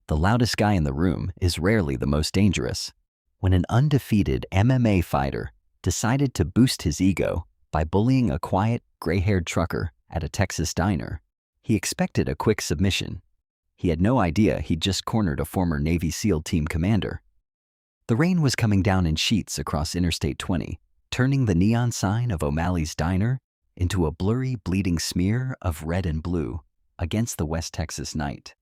The loudest guy in the room is rarely the most dangerous. When an undefeated MMA fighter decided to boost his ego by bullying a quiet, gray-haired trucker at a Texas diner, he expected a quick submission. He had no idea he'd just cornered a former Navy SEAL team commander. The rain was coming down in sheets across Interstate 20, turning the neon sign of O'Malley's Diner into a blurry, bleeding smear of red and blue against the West Texas night.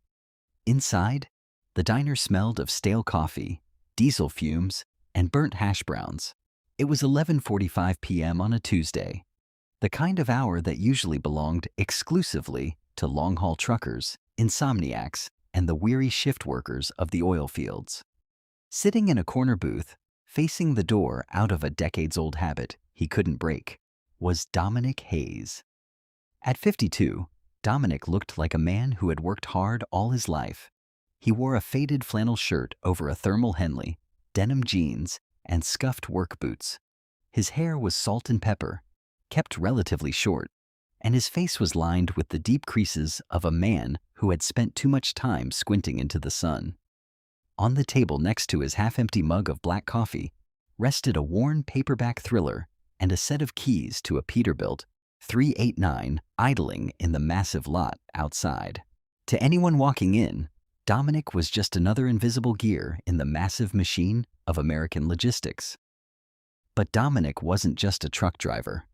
Inside, the diner smelled of stale coffee, diesel fumes, and burnt hash browns. It was 11:45 p.m. on a Tuesday, the kind of hour that usually belonged exclusively to long-haul truckers, insomniacs, and the weary shift workers of the oil fields. Sitting in a corner booth, facing the door out of a decades-old habit he couldn't break, was Dominic Hayes. At 52, Dominic looked like a man who had worked hard all his life. He wore a faded flannel shirt over a thermal Henley, denim jeans, and scuffed work boots. His hair was salt and pepper, kept relatively short, and his face was lined with the deep creases of a man who had spent too much time squinting into the sun. On the table next to his half-empty mug of black coffee rested a worn paperback thriller and a set of keys to a Peterbilt 389 idling in the massive lot outside. To anyone walking in, Dominic was just another invisible gear in the massive machine of American logistics. But Dominic wasn't just a truck driver.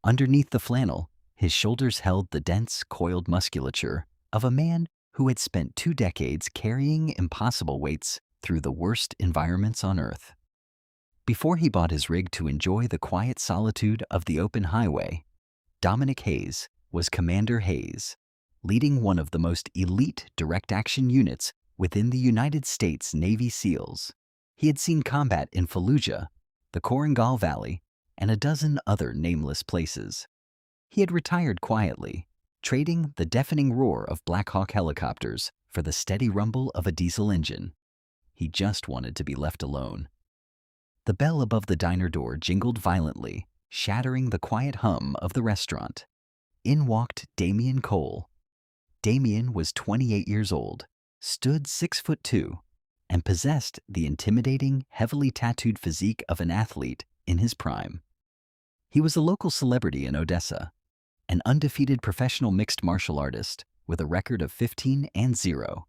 Underneath the flannel, his shoulders held the dense, coiled musculature of a man who had spent 2 decades carrying impossible weights through the worst environments on Earth. Before he bought his rig to enjoy the quiet solitude of the open highway, Dominic Hayes was Commander Hayes, leading one of the most elite direct-action units within the United States Navy SEALs. He had seen combat in Fallujah, the Korengal Valley, and a dozen other nameless places. He had retired quietly, trading the deafening roar of Black Hawk helicopters for the steady rumble of a diesel engine. He just wanted to be left alone. The bell above the diner door jingled violently, shattering the quiet hum of the restaurant. In walked Damian Cole. Damian was 28 years old, stood 6'2", and possessed the intimidating, heavily tattooed physique of an athlete in his prime. He was a local celebrity in Odessa, an undefeated professional mixed martial artist with a record of 15-0,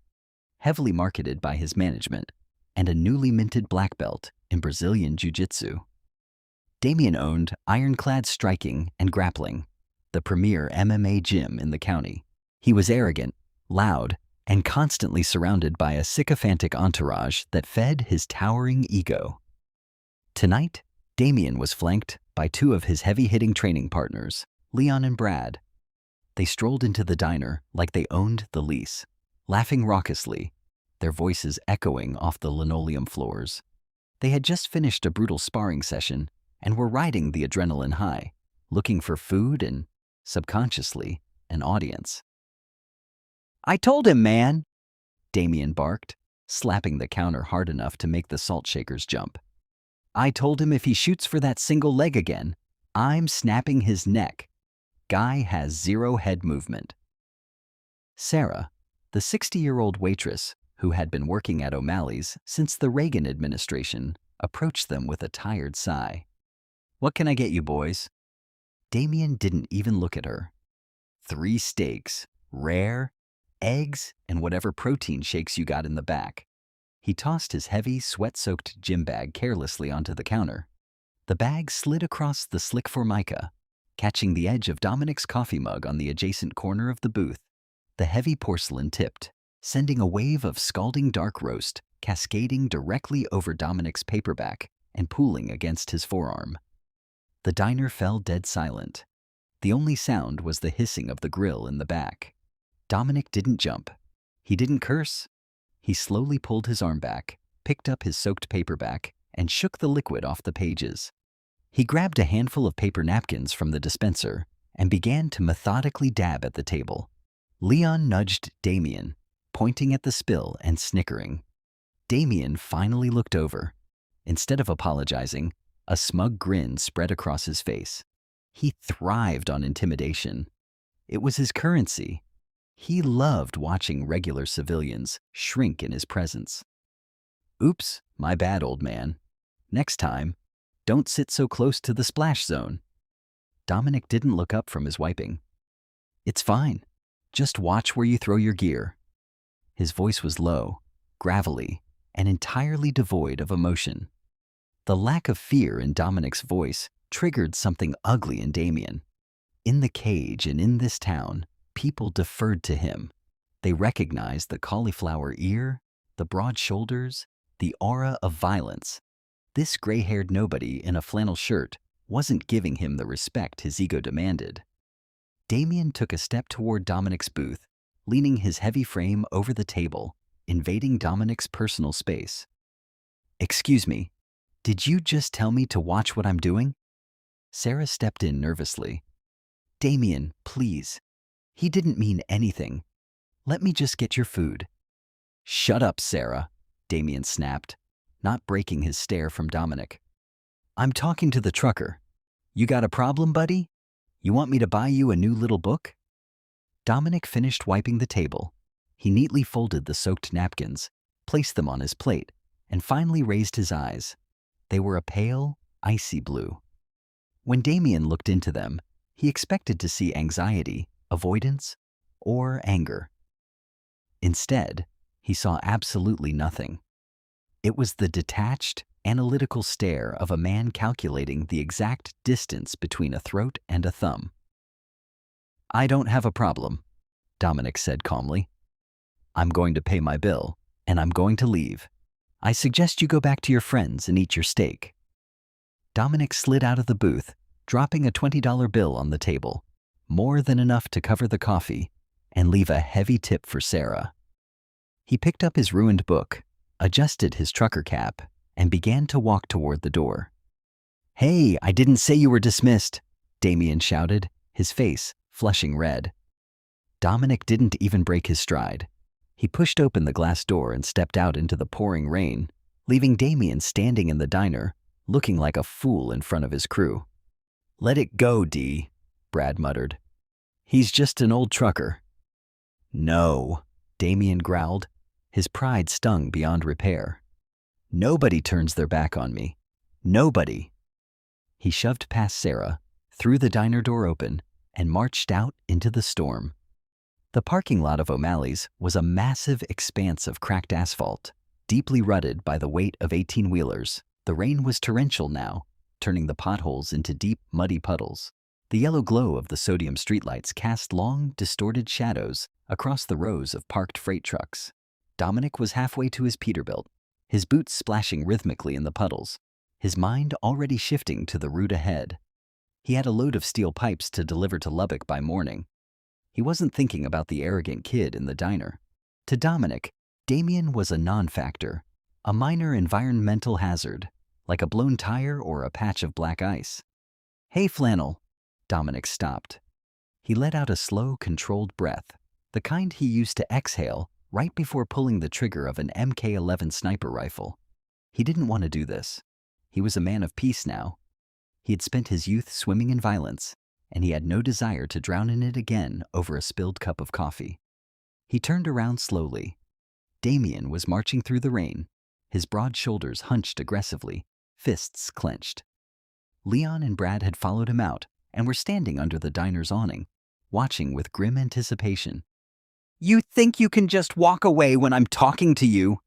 heavily marketed by his management, and a newly minted black belt in Brazilian Jiu-Jitsu. Damian owned Ironclad Striking and Grappling, the premier MMA gym in the county. He was arrogant, loud, and constantly surrounded by a sycophantic entourage that fed his towering ego. Tonight, Damian was flanked by 2 of his heavy-hitting training partners, Leon and Brad. They strolled into the diner like they owned the lease, laughing raucously, their voices echoing off the linoleum floors. They had just finished a brutal sparring session and were riding the adrenaline high, looking for food and, subconsciously, an audience. "I told him, man," Damian barked, slapping the counter hard enough to make the salt shakers jump. "I told him if he shoots for that single leg again, I'm snapping his neck. Guy has 0 head movement." Sarah, the 60-year-old waitress who had been working at O'Malley's since the Reagan administration, approached them with a tired sigh. "What can I get you, boys?" Damian didn't even look at her. 3 steaks, rare, eggs, and whatever protein shakes you got in the back. He tossed his heavy, sweat-soaked gym bag carelessly onto the counter. The bag slid across the slick formica, catching the edge of Dominic's coffee mug on the adjacent corner of the booth. The heavy porcelain tipped, sending a wave of scalding dark roast cascading directly over Dominic's paperback and pooling against his forearm. The diner fell dead silent. The only sound was the hissing of the grill in the back. Dominic didn't jump. He didn't curse. He slowly pulled his arm back, picked up his soaked paperback, and shook the liquid off the pages. He grabbed a handful of paper napkins from the dispenser and began to methodically dab at the table. Leon nudged Damian, pointing at the spill and snickering. Damian finally looked over. Instead of apologizing, a smug grin spread across his face. He thrived on intimidation. It was his currency. He loved watching regular civilians shrink in his presence. Oops, my bad, old man. Next time, don't sit so close to the splash zone. Dominic didn't look up from his wiping. It's fine. Just watch where you throw your gear. His voice was low, gravelly, and entirely devoid of emotion. The lack of fear in Dominic's voice triggered something ugly in Damien. In the cage and in this town, people deferred to him. They recognized the cauliflower ear, the broad shoulders, the aura of violence. This gray-haired nobody in a flannel shirt wasn't giving him the respect his ego demanded. Damien took a step toward Dominic's booth, leaning his heavy frame over the table, invading Dominic's personal space. Excuse me, did you just tell me to watch what I'm doing? Sarah stepped in nervously. Damien, please. He didn't mean anything. Let me just get your food. Shut up, Sarah, Damien snapped, not breaking his stare from Dominic. I'm talking to the trucker. You got a problem, buddy? You want me to buy you a new little book? Dominic finished wiping the table. He neatly folded the soaked napkins, placed them on his plate, and finally raised his eyes. They were a pale, icy blue. When Damien looked into them, he expected to see anxiety, avoidance, or anger. Instead, he saw absolutely nothing. It was the detached, analytical stare of a man calculating the exact distance between a throat and a thumb. I don't have a problem, Dominic said calmly. I'm going to pay my bill, and I'm going to leave. I suggest you go back to your friends and eat your steak. Dominic slid out of the booth, dropping a $20 bill on the table, more than enough to cover the coffee and leave a heavy tip for Sarah. He picked up his ruined book, adjusted his trucker cap, and began to walk toward the door. Hey, I didn't say you were dismissed, Damien shouted, his face flushing red. Dominic didn't even break his stride. He pushed open the glass door and stepped out into the pouring rain, leaving Damien standing in the diner, looking like a fool in front of his crew. Let it go, D, Brad muttered. He's just an old trucker. No, Damien growled, his pride stung beyond repair. Nobody turns their back on me. Nobody. He shoved past Sarah, threw the diner door open, and marched out into the storm. The parking lot of O'Malley's was a massive expanse of cracked asphalt, deeply rutted by the weight of 18-wheelers. The rain was torrential now, turning the potholes into deep, muddy puddles. The yellow glow of the sodium streetlights cast long, distorted shadows across the rows of parked freight trucks. Dominic was halfway to his Peterbilt, his boots splashing rhythmically in the puddles, his mind already shifting to the route ahead. He had a load of steel pipes to deliver to Lubbock by morning. He wasn't thinking about the arrogant kid in the diner. To Dominic, Damien was a non-factor, a minor environmental hazard, like a blown tire or a patch of black ice. Hey, Flannel. Dominic stopped. He let out a slow, controlled breath, the kind he used to exhale right before pulling the trigger of an MK-11 sniper rifle. He didn't want to do this. He was a man of peace now. He had spent his youth swimming in violence, and he had no desire to drown in it again over a spilled cup of coffee. He turned around slowly. Damien was marching through the rain, his broad shoulders hunched aggressively, fists clenched. Leon and Brad had followed him out and were standing under the diner's awning, watching with grim anticipation. You think you can just walk away when I'm talking to you?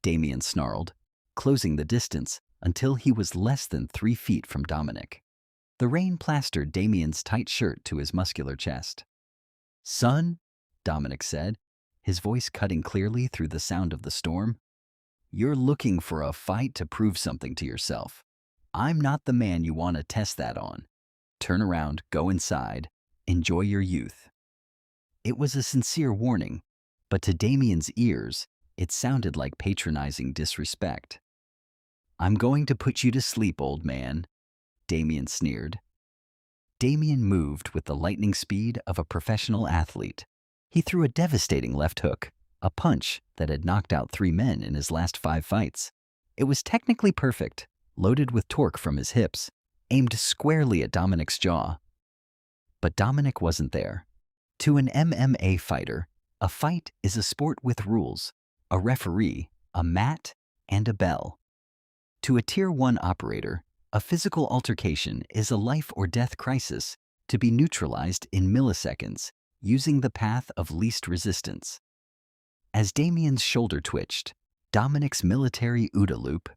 Damien snarled, closing the distance until he was less than 3 feet from Dominic. The rain plastered Damien's tight shirt to his muscular chest. Son, Dominic said, his voice cutting clearly through the sound of the storm, you're looking for a fight to prove something to yourself. I'm not the man you want to test that on. Turn around, go inside, enjoy your youth. It was a sincere warning, but to Damien's ears, it sounded like patronizing disrespect. I'm going to put you to sleep, old man, Damien sneered. Damien moved with the lightning speed of a professional athlete. He threw a devastating left hook, a punch that had knocked out 3 men in his last 5 fights. It was technically perfect, loaded with torque from his hips, aimed squarely at Dominic's jaw. But Dominic wasn't there. To an MMA fighter, A fight is a sport with rules, a referee, a mat, and a bell. To a Tier 1 operator, a physical altercation is a life or death crisis to be neutralized in milliseconds using the path of least resistance. As Damien's shoulder twitched, Dominic's military OODA loop,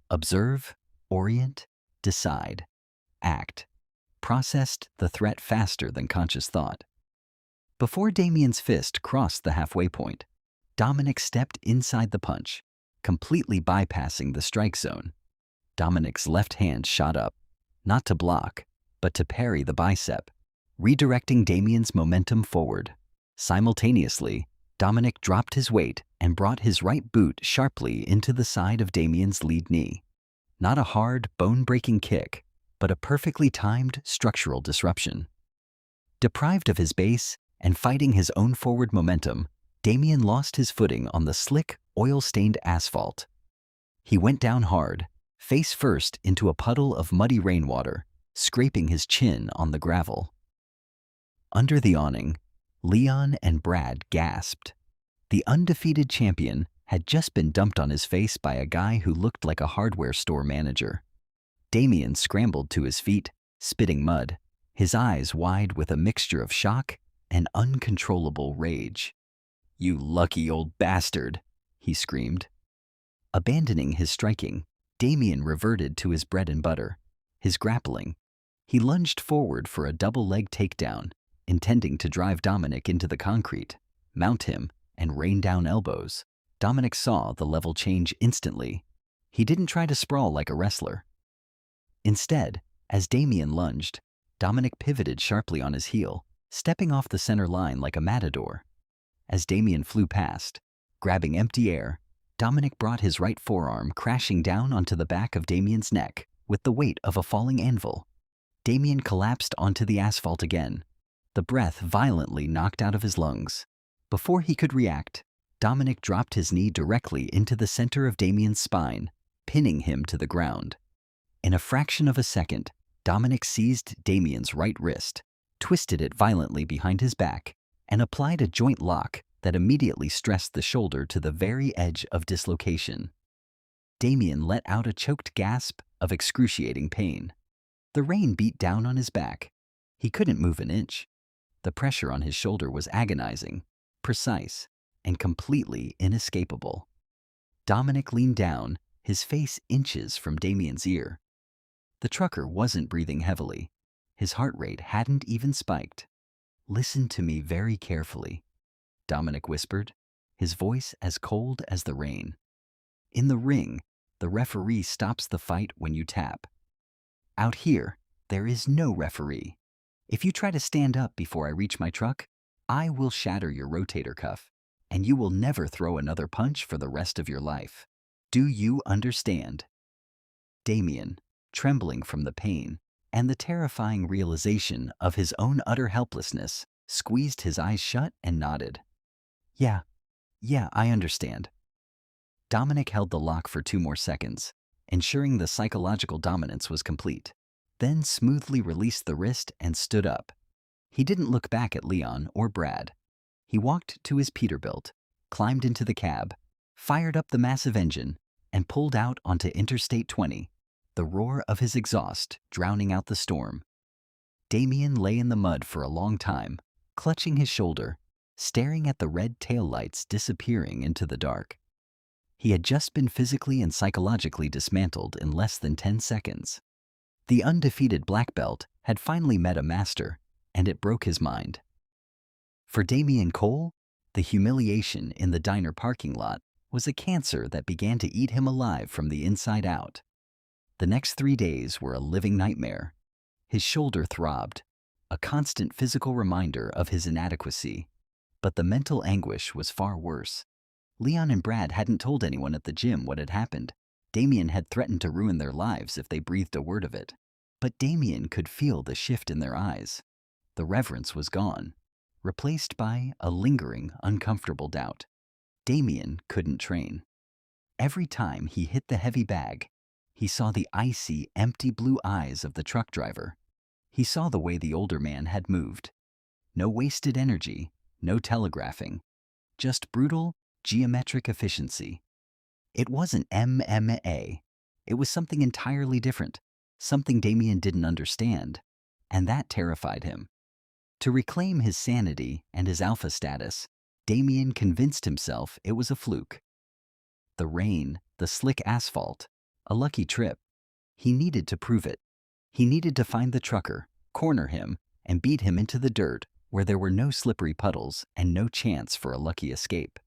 observe, orient, decide, act, processed the threat faster than conscious thought. Before Damien's fist crossed the halfway point, Dominic stepped inside the punch, completely bypassing the strike zone. Dominic's left hand shot up, not to block, but to parry the bicep, redirecting Damien's momentum forward. Simultaneously, Dominic dropped his weight and brought his right boot sharply into the side of Damien's lead knee. Not a hard, bone-breaking kick, but a perfectly timed structural disruption. Deprived of his base and fighting his own forward momentum, Damien lost his footing on the slick, oil-stained asphalt. He went down hard, face first into a puddle of muddy rainwater, scraping his chin on the gravel. Under the awning, Leon and Brad gasped. The undefeated champion had just been dumped on his face by a guy who looked like a hardware store manager. Damien scrambled to his feet, spitting mud, his eyes wide with a mixture of shock and uncontrollable rage. "You lucky old bastard," he screamed. Abandoning his striking, Damien reverted to his bread and butter, his grappling. He lunged forward for a double-leg takedown, intending to drive Dominic into the concrete, mount him, and rain down elbows. Dominic saw the level change instantly. He didn't try to sprawl like a wrestler. Instead, as Damien lunged, Dominic pivoted sharply on his heel, stepping off the center line like a matador. As Damien flew past, grabbing empty air, Dominic brought his right forearm crashing down onto the back of Damien's neck with the weight of a falling anvil. Damien collapsed onto the asphalt again, the breath violently knocked out of his lungs. Before he could react, Dominic dropped his knee directly into the center of Damien's spine, pinning him to the ground. In a fraction of a second, Dominic seized Damien's right wrist, twisted it violently behind his back, and applied a joint lock that immediately stressed the shoulder to the very edge of dislocation. Damien let out a choked gasp of excruciating pain. The rain beat down on his back. He couldn't move an inch. The pressure on his shoulder was agonizing, precise, and completely inescapable. Dominic leaned down, his face inches from Damien's ear. The trucker wasn't breathing heavily. His heart rate hadn't even spiked. "Listen to me very carefully," Dominic whispered, his voice as cold as the rain. "In the ring, the referee stops the fight when you tap. Out here, there is no referee. If you try to stand up before I reach my truck, I will shatter your rotator cuff, and you will never throw another punch for the rest of your life. Do you understand?" Damien, trembling from the pain and the terrifying realization of his own utter helplessness, squeezed his eyes shut and nodded. Yeah, I understand." Dominic held the lock for 2 more seconds, ensuring the psychological dominance was complete, then smoothly released the wrist and stood up. He didn't look back at Leon or Brad. He walked to his Peterbilt, climbed into the cab, fired up the massive engine, and pulled out onto Interstate 20, the roar of his exhaust drowning out the storm. Damien lay in the mud for a long time, clutching his shoulder, staring at the red taillights disappearing into the dark. He had just been physically and psychologically dismantled in less than 10 seconds. The undefeated black belt had finally met a master, and it broke his mind. For Damien Cole, the humiliation in the diner parking lot was a cancer that began to eat him alive from the inside out. The next 3 days were a living nightmare. His shoulder throbbed, a constant physical reminder of his inadequacy. But the mental anguish was far worse. Leon and Brad hadn't told anyone at the gym what had happened. Damien had threatened to ruin their lives if they breathed a word of it. But Damien could feel the shift in their eyes. The reverence was gone, replaced by a lingering, uncomfortable doubt. Damien couldn't train. Every time he hit the heavy bag, he saw the icy, empty blue eyes of the truck driver. He saw the way the older man had moved. No wasted energy, no telegraphing, just brutal, geometric efficiency. It wasn't MMA. It was something entirely different, something Damien didn't understand, and that terrified him. To reclaim his sanity and his alpha status, Damien convinced himself it was a fluke. The rain, the slick asphalt, a lucky trip. He needed to prove it. He needed to find the trucker, corner him, and beat him into the dirt where there were no slippery puddles and no chance for a lucky escape.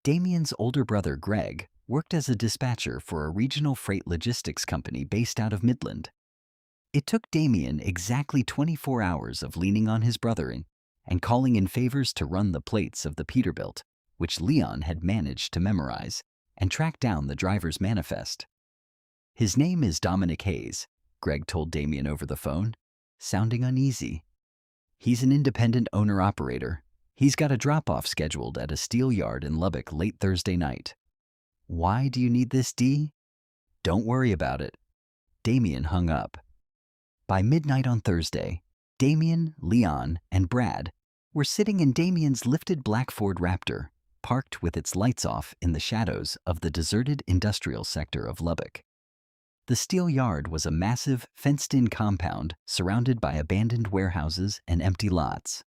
Damien's older brother, Greg, worked as a dispatcher for a regional freight logistics company based out of Midland. It took Damien exactly 24 hours of leaning on his brother and calling in favors to run the plates of the Peterbilt, which Leon had managed to memorize, and track down the driver's manifest. "His name is Dominic Hayes," Greg told Damien over the phone, sounding uneasy. "He's an independent owner-operator. He's got a drop-off scheduled at a steel yard in Lubbock late Thursday night." "Why do you need this, D?" "Don't worry about it." Damien hung up. By midnight on Thursday, Damien, Leon, and Brad were sitting in Damien's lifted black Ford Raptor, parked with its lights off in the shadows of the deserted industrial sector of Lubbock. The steel yard was a massive, fenced-in compound surrounded by abandoned warehouses and empty lots.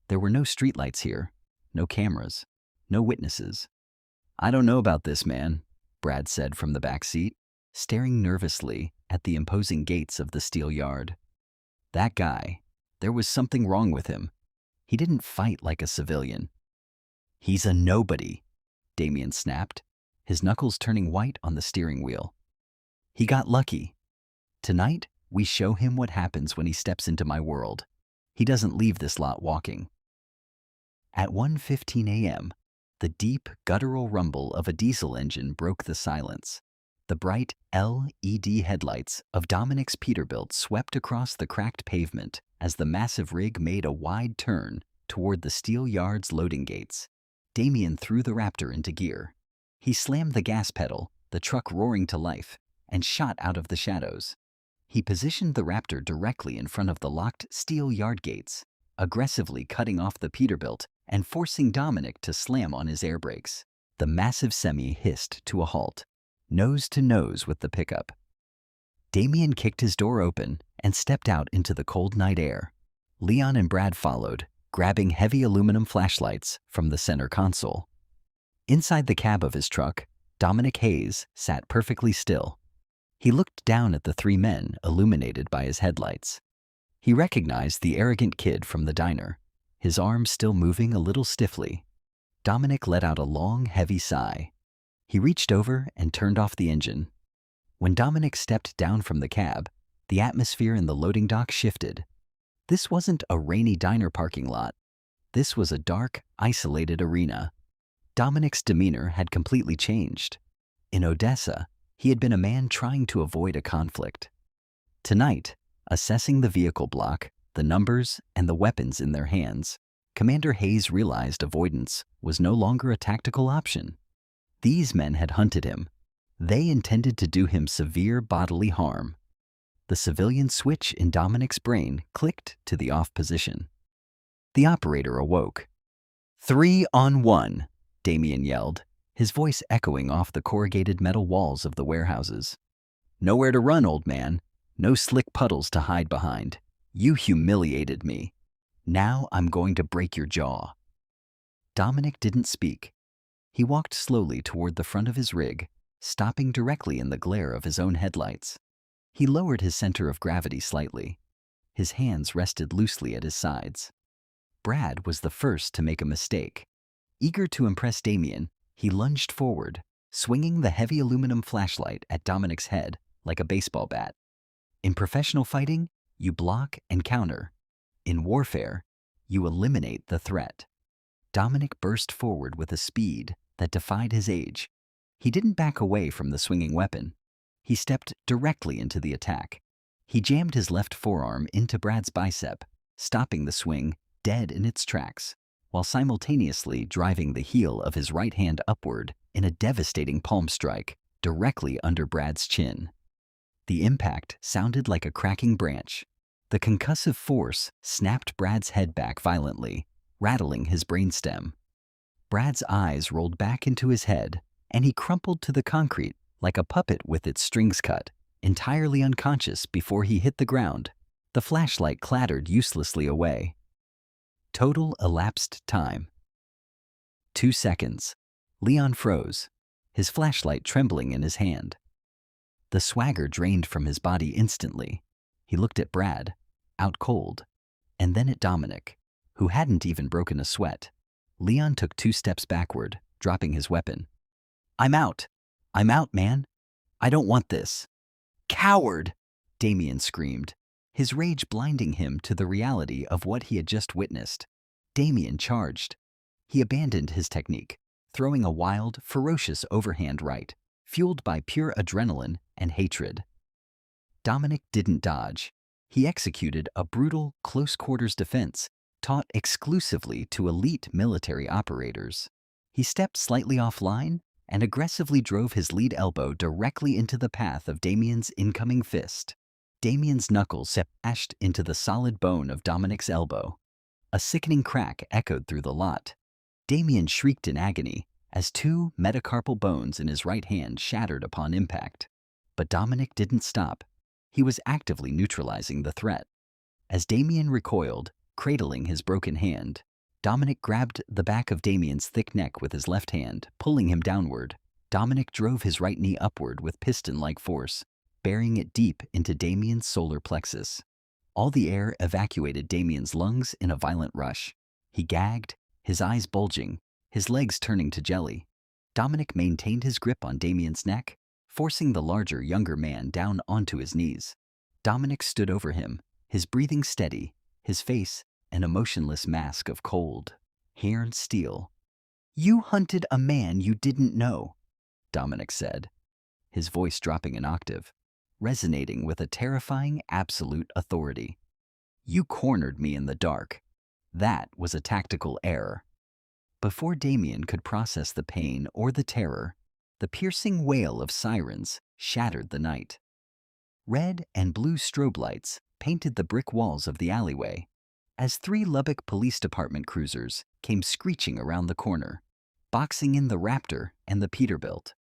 There were no streetlights here, no cameras, no witnesses. "I don't know about this, man," Brad said from the back seat, staring nervously at the imposing gates of the steel yard. "That guy, there was something wrong with him. He didn't fight like a civilian." "He's a nobody," Damien snapped, his knuckles turning white on the steering wheel. "He got lucky. Tonight, we show him what happens when he steps into my world. He doesn't leave this lot walking." At 1:15 a.m., the deep, guttural rumble of a diesel engine broke the silence. The bright LED headlights of Dominic's Peterbilt swept across the cracked pavement as the massive rig made a wide turn toward the steel yard's loading gates. Damien threw the Raptor into gear. He slammed the gas pedal, the truck roaring to life, and shot out of the shadows. He positioned the Raptor directly in front of the locked steel yard gates, aggressively cutting off the Peterbilt and forcing Dominic to slam on his air brakes. The massive semi hissed to a halt, nose to nose with the pickup. Damien kicked his door open and stepped out into the cold night air. Leon and Brad followed, grabbing heavy aluminum flashlights from the center console. Inside the cab of his truck, Dominic Hayes sat perfectly still. He looked down at the three men illuminated by his headlights. He recognized the arrogant kid from the diner, his arms still moving a little stiffly. Dominic let out a long, heavy sigh. He reached over and turned off the engine. When Dominic stepped down from the cab, the atmosphere in the loading dock shifted. This wasn't a rainy diner parking lot. This was a dark, isolated arena. Dominic's demeanor had completely changed. In Odessa, he had been a man trying to avoid a conflict. Tonight, assessing the vehicle block, the numbers, and the weapons in their hands, Commander Hayes realized avoidance was no longer a tactical option. These men had hunted him. They intended to do him severe bodily harm. The civilian switch in Dominic's brain clicked to the off position. The operator awoke. 3 on 1, Damien yelled, his voice echoing off the corrugated metal walls of the warehouses. "Nowhere to run, old man. No slick puddles to hide behind. You humiliated me. Now I'm going to break your jaw." Dominic didn't speak. He walked slowly toward the front of his rig, stopping directly in the glare of his own headlights. He lowered his center of gravity slightly. His hands rested loosely at his sides. Brad was the first to make a mistake. Eager to impress Damien, he lunged forward, swinging the heavy aluminum flashlight at Dominic's head like a baseball bat. In professional fighting, you block and counter. In warfare, you eliminate the threat. Dominic burst forward with a speed that defied his age. He didn't back away from the swinging weapon. He stepped directly into the attack. He jammed his left forearm into Brad's bicep, stopping the swing dead in its tracks, while simultaneously driving the heel of his right hand upward in a devastating palm strike directly under Brad's chin. The impact sounded like a cracking branch. The concussive force snapped Brad's head back violently, rattling his brainstem. Brad's eyes rolled back into his head, and he crumpled to the concrete like a puppet with its strings cut, entirely unconscious before he hit the ground. The flashlight clattered uselessly away. Total elapsed time: 2 seconds. Leon froze, his flashlight trembling in his hand. The swagger drained from his body instantly. He looked at Brad, out cold, and then at Dominic, who hadn't even broken a sweat. Leon took 2 steps backward, dropping his weapon. I'm out, man. I don't want this." "Coward!" Damien screamed, his rage blinding him to the reality of what he had just witnessed. Damien charged. He abandoned his technique, throwing a wild, ferocious overhand right, fueled by pure adrenaline and hatred. Dominic didn't dodge. He executed a brutal, close-quarters defense taught exclusively to elite military operators. He stepped slightly offline and aggressively drove his lead elbow directly into the path of Damien's incoming fist. Damien's knuckles smashed into the solid bone of Dominic's elbow. A sickening crack echoed through the lot. Damien shrieked in agony as 2 metacarpal bones in his right hand shattered upon impact. But Dominic didn't stop. He was actively neutralizing the threat. As Damien recoiled, cradling his broken hand, Dominic grabbed the back of Damien's thick neck with his left hand, pulling him downward. Dominic drove his right knee upward with piston-like force, burying it deep into Damien's solar plexus. All the air evacuated Damien's lungs in a violent rush. He gagged, his eyes bulging, his legs turning to jelly. Dominic maintained his grip on Damien's neck, forcing the larger, younger man down onto his knees. Dominic stood over him, his breathing steady, his face an emotionless mask of cold, iron steel. "You hunted a man you didn't know," Dominic said, his voice dropping an octave, resonating with a terrifying absolute authority. "You cornered me in the dark. That was a tactical error." Before Damien could process the pain or the terror, the piercing wail of sirens shattered the night. Red and blue strobe lights painted the brick walls of the alleyway as 3 Lubbock Police Department cruisers came screeching around the corner, boxing in the Raptor and the Peterbilt.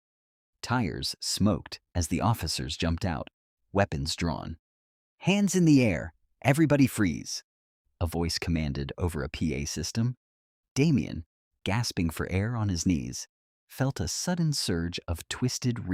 Tires smoked as the officers jumped out, weapons drawn. "Hands in the air! Everybody freeze!" a voice commanded over a PA system. Damien, gasping for air on his knees, felt a sudden surge of twisted